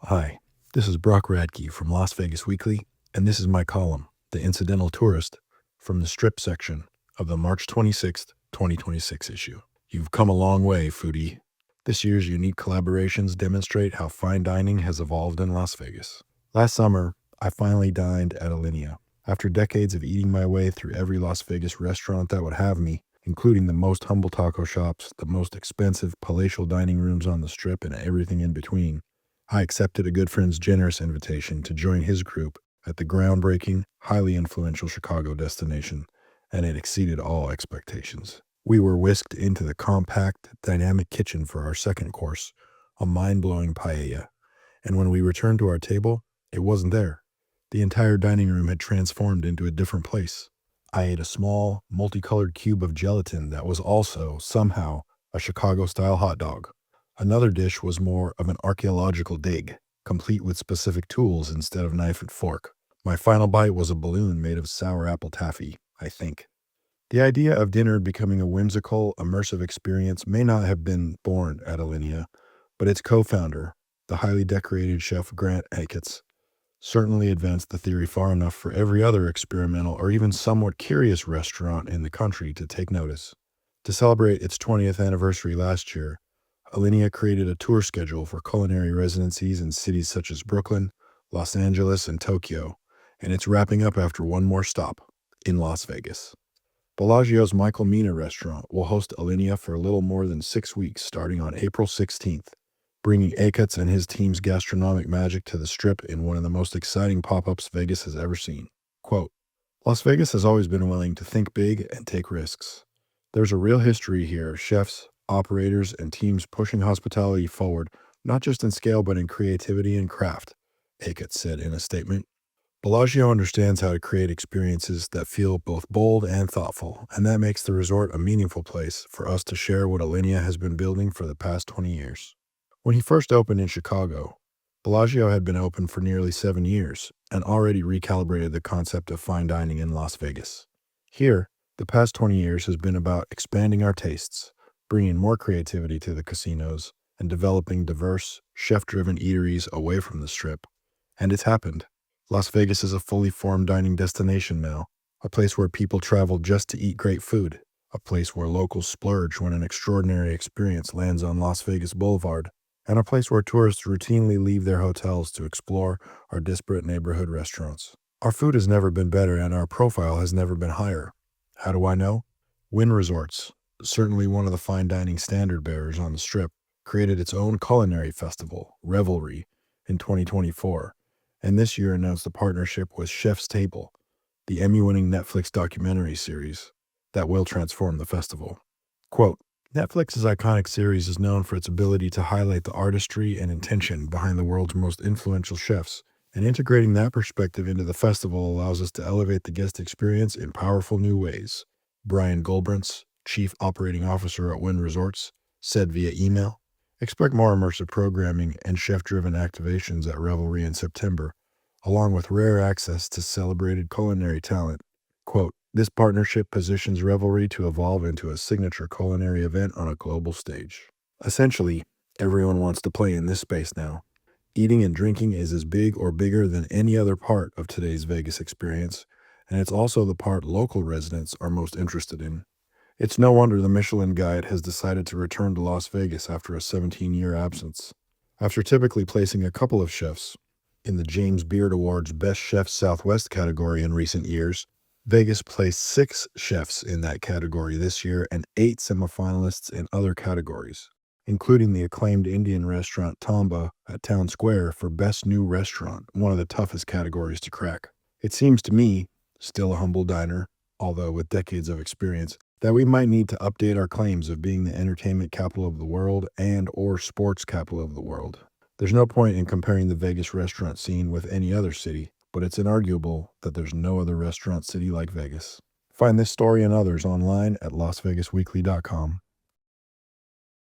Hi, this is Brock Radke from Las Vegas Weekly, and this is my column, The Incidental Tourist, from the Strip section of the March 26th, 2026 issue. You've come a long way, foodie. This year's unique collaborations demonstrate how fine dining has evolved in Las Vegas. Last summer, I finally dined at Alinea. After decades of eating my way through every Las Vegas restaurant that would have me, including the most humble taco shops, the most expensive palatial dining rooms on the Strip, and everything in between, I accepted a good friend's generous invitation to join his group at the groundbreaking, highly influential Chicago destination, and it exceeded all expectations. We were whisked into the compact, dynamic kitchen for our second course, a mind-blowing paella, and when we returned to our table, it wasn't there. The entire dining room had transformed into a different place. I ate a small, multicolored cube of gelatin that was also, somehow, a Chicago-style hot dog. Another dish was more of an archaeological dig, complete with specific tools instead of knife and fork. My final bite was a balloon made of sour apple taffy, I think. The idea of dinner becoming a whimsical, immersive experience may not have been born at Alinea, but its co-founder, the highly decorated chef Grant Akitz, certainly advanced the theory far enough for every other experimental or even somewhat curious restaurant in the country to take notice. To celebrate its 20th anniversary last year, Alinea created a tour schedule for culinary residencies in cities such as Brooklyn, Los Angeles, and Tokyo, and it's wrapping up after one more stop, in Las Vegas. Bellagio's Mina restaurant will host Alinea for a little more than 6 weeks starting on April 16th, bringing Akitz and his team's gastronomic magic to the Strip in one of the most exciting pop-ups Vegas has ever seen. Quote, Las Vegas has always been willing to think big and take risks. There's a real history here of chefs, operators, and teams pushing hospitality forward, not just in scale but in creativity and craft, Akitz said in a statement. Bellagio understands how to create experiences that feel both bold and thoughtful, and that makes the resort a meaningful place for us to share what Alinea has been building for the past 20 years. When he first opened in Chicago, Bellagio had been open for nearly 7 years and already recalibrated the concept of fine dining in Las Vegas. Here, the past 20 years has been about expanding our tastes, bringing more creativity to the casinos, and developing diverse, chef-driven eateries away from the Strip. And it's happened. Las Vegas is a fully formed dining destination now, a place where people travel just to eat great food, a place where locals splurge when an extraordinary experience lands on Las Vegas Boulevard, and a place where tourists routinely leave their hotels to explore our disparate neighborhood restaurants. Our food has never been better and our profile has never been higher. How do I know? Wynn Resorts, certainly one of the fine dining standard bearers on the Strip, created its own culinary festival, Revelry, in 2024, and this year announced a partnership with Chef's Table, the Emmy-winning Netflix documentary series that will transform the festival. Quote, Netflix's iconic series is known for its ability to highlight the artistry and intention behind the world's most influential chefs, and integrating that perspective into the festival allows us to elevate the guest experience in powerful new ways, Brian Goldbrantz, Chief Operating Officer at Wynn Resorts, said via email. Expect more immersive programming and chef-driven activations at Revelry in September, along with rare access to celebrated culinary talent. Quote, this partnership positions Revelry to evolve into a signature culinary event on a global stage. Essentially, everyone wants to play in this space now. Eating and drinking is as big or bigger than any other part of today's Vegas experience, and it's also the part local residents are most interested in. It's no wonder the Michelin Guide has decided to return to Las Vegas after a 17-year absence. After typically placing a couple of chefs in the James Beard Awards Best Chef Southwest category in recent years, Vegas placed 6 chefs in that category this year and 8 semifinalists in other categories, including the acclaimed Indian restaurant Tamba at Town Square for Best New Restaurant, one of the toughest categories to crack. It seems to me, still a humble diner, although with decades of experience, that we might need to update our claims of being the entertainment capital of the world and or sports capital of the world. There's no point in comparing the Vegas restaurant scene with any other city, but it's inarguable that there's no other restaurant city like Vegas. Find this story and others online at LasVegasWeekly.com.